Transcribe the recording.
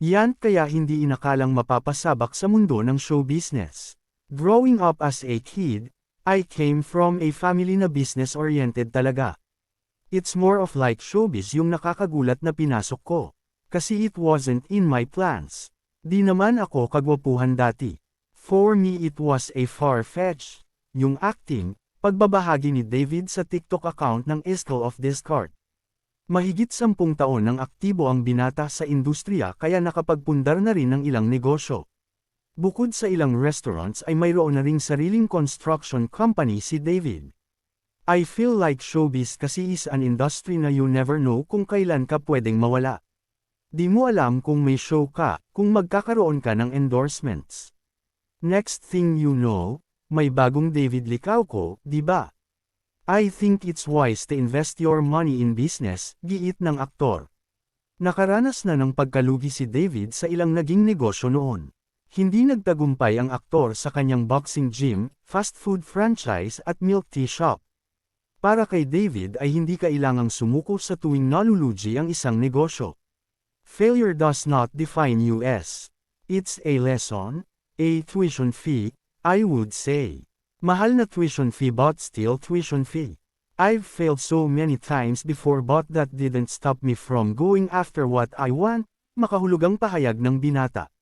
Yan kaya hindi inakalang mapapasabak sa mundo ng show business. Growing up as a kid, I came from a family na business-oriented talaga. It's more of like showbiz yung nakakagulat na pinasok ko. Kasi it wasn't in my plans. Di naman ako kagwapuhan dati. For me it was a far-fetched. Yung acting, pagbabahagi ni David sa TikTok account ng School of Discord. Mahigit 10 taon ng aktibo ang binata sa industriya kaya nakapagpundar na rin ng ilang negosyo. Bukod sa ilang restaurants ay mayroon na ring sariling construction company si David. I feel like showbiz kasi is an industry na you never know kung kailan ka pwedeng mawala. Di mo alam kung may show ka, kung magkakaroon ka ng endorsements. Next thing you know, may bagong David Licauco, di ba? I think it's wise to invest your money in business, giit ng aktor. Nakaranas na ng pagkalugi si David sa ilang naging negosyo noon. Hindi nagtagumpay ang aktor sa kanyang boxing gym, fast food franchise at milk tea shop. Para kay David ay hindi kailangang sumuko sa tuwing nalulugi ang isang negosyo. Failure does not define us. It's a lesson, a tuition fee, I would say. Mahal na tuition fee but still tuition fee. I've failed so many times before but that didn't stop me from going after what I want, makahulugang pahayag ng binata.